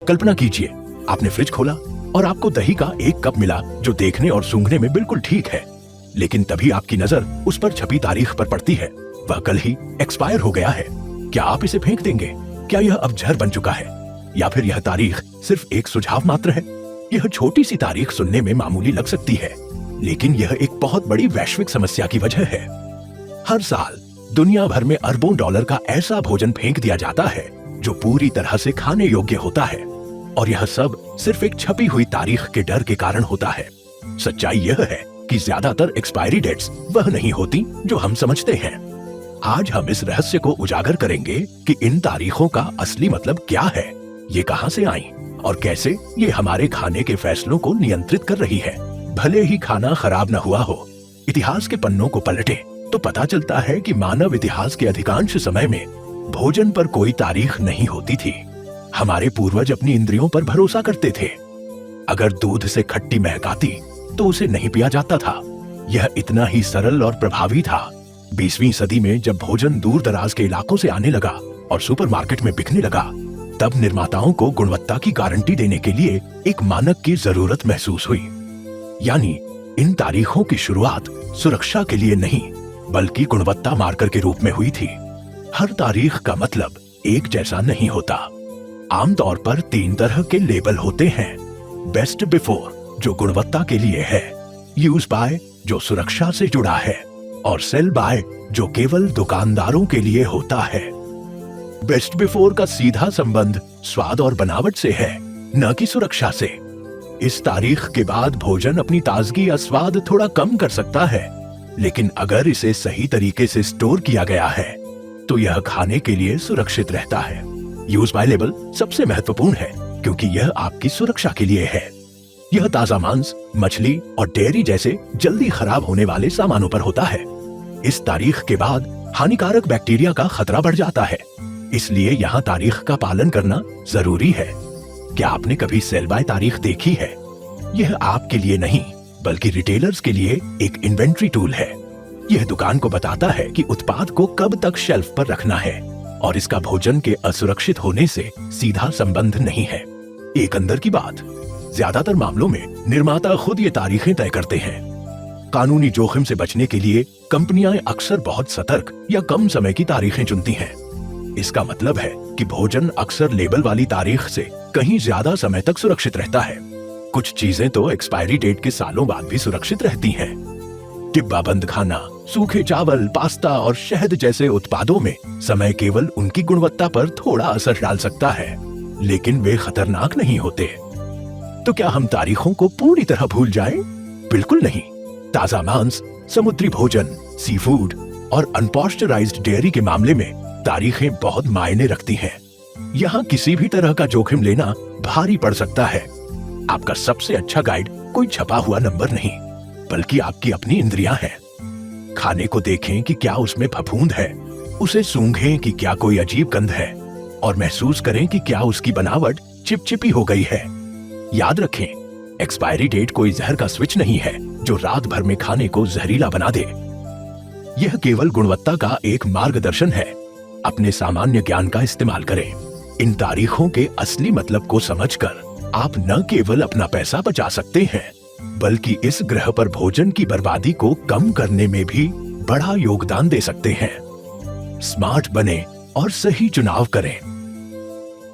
कल्पना कीजिए, आपने फ्रिज खोला और आपको दही का एक कप मिला जो देखने और सूंघने में बिल्कुल ठीक है, लेकिन तभी आपकी नजर उस पर छपी तारीख पर पड़ती है। वह कल ही एक्सपायर हो गया है। क्या आप इसे फेंक देंगे? क्या यह अब जहर बन चुका है? या फिर यह तारीख सिर्फ एक सुझाव मात्र है? यह छोटी सी तारीख सुनने में मामूली लग सकती है, लेकिन यह एक बहुत बड़ी वैश्विक समस्या की वजह है। हर साल दुनिया भर में अरबों डॉलर का ऐसा भोजन फेंक दिया जाता है जो पूरी तरह से खाने योग्य होता है, और यह सब सिर्फ एक छपी हुई तारीख के डर के कारण होता है। सच्चाई यह है कि ज्यादातर एक्सपायरी डेट्स वह नहीं होती जो हम समझते हैं। आज हम इस रहस्य को उजागर करेंगे कि इन तारीखों का असली मतलब क्या है, ये कहां से आई और कैसे ये हमारे खाने के फैसलों को नियंत्रित कर रही है। भले ही खाना खराब न हुआ हो, इतिहास के पन्नों को पलटे तो पता चलता है कि मानव इतिहास के अधिकांश समय में भोजन पर कोई तारीख नहीं होती थी। हमारे पूर्वज अपनी इंद्रियों पर भरोसा करते थे। अगर दूध से खट्टी महक आती तो उसे नहीं पिया जाता था। यह इतना ही सरल और प्रभावी था। 20वीं सदी में जब भोजन दूर दराज के इलाकों से आने लगा और सुपरमार्केट में बिकने लगा, तब निर्माताओं को गुणवत्ता की गारंटी देने के लिए एक मानक की जरूरत महसूस हुई। यानी इन तारीखों की शुरुआत सुरक्षा के लिए नहीं, बल्कि गुणवत्ता मार्कर के रूप में हुई थी। हर तारीख का मतलब एक जैसा नहीं होता। आमतौर पर 3 तरह के लेबल होते हैं। बेस्ट बिफोर जो गुणवत्ता के लिए है, यूज बाय जो सुरक्षा से जुड़ा है, और सेल बाय जो केवल दुकानदारों के लिए होता है। बेस्ट बिफोर का सीधा संबंध स्वाद और बनावट से है, न कि सुरक्षा से। इस तारीख के बाद भोजन अपनी ताजगी या स्वाद थोड़ा कम कर सकता है, लेकिन अगर इसे सही तरीके से स्टोर किया गया है तो यह खाने के लिए सुरक्षित रहता है। यूज बाय लेबल सबसे महत्वपूर्ण है क्योंकि यह आपकी सुरक्षा के लिए है। यह ताजा मांस, मछली और डेयरी जैसे जल्दी खराब होने वाले सामानों पर होता है। इस तारीख के बाद हानिकारक बैक्टीरिया का खतरा बढ़ जाता है, इसलिए यहाँ तारीख का पालन करना जरूरी है। क्या आपने कभी सेल बाय तारीख देखी है? यह आपके लिए नहीं बल्कि रिटेलर्स के लिए एक इन्वेंट्री टूल है। यह दुकान को बताता है कि उत्पाद को कब तक शेल्फ पर रखना है, और इसका भोजन के असुरक्षित होने से सीधा संबंध नहीं है। एक अंदर की बात, ज्यादातर मामलों में निर्माता खुद ये तारीखें तय करते हैं। कानूनी जोखिम से बचने के लिए कंपनियां अक्सर बहुत सतर्क या कम समय की तारीखें चुनती हैं। इसका मतलब है कि भोजन अक्सर लेबल वाली तारीख से कहीं ज्यादा समय तक सुरक्षित रहता है। कुछ चीजें तो एक्सपायरी डेट के सालों बाद भी सुरक्षित रहती हैं। डिब्बा बंद खाना, सूखे चावल, पास्ता और शहद जैसे उत्पादों में समय केवल उनकी गुणवत्ता पर थोड़ा असर डाल सकता है, लेकिन वे खतरनाक नहीं होते। तो क्या हम तारीखों को पूरी तरह भूल जाएं? बिल्कुल नहीं। ताजा मांस, समुद्री भोजन, सी फूड और अनपॉस्चराइज्ड डेयरी के मामले में तारीखें बहुत मायने रखती हैं। यहाँ किसी भी तरह का जोखिम लेना भारी पड़ सकता है। आपका सबसे अच्छा गाइड कोई छपा हुआ नंबर नहीं, बल्कि आपकी अपनी इंद्रियां हैं। खाने को देखें कि क्या उसमें फफूंद है, उसे सूंघें कि क्या कोई अजीब गंध है, और महसूस करें कि क्या उसकी बनावट चिपचिपी हो गई है। याद रखें, एक्सपायरी डेट कोई जहर का स्विच नहीं है जो रात भर में खाने को जहरीला बना दे। यह केवल गुणवत्ता का एक मार्गदर्शन है। अपने सामान्य ज्ञान का इस्तेमाल करें। इन तारीखों के असली मतलब को समझकर आप न केवल अपना पैसा बचा सकते हैं, बल्कि इस ग्रह पर भोजन की बर्बादी को कम करने में भी बड़ा योगदान दे सकते हैं। स्मार्ट बने और सही चुनाव करें।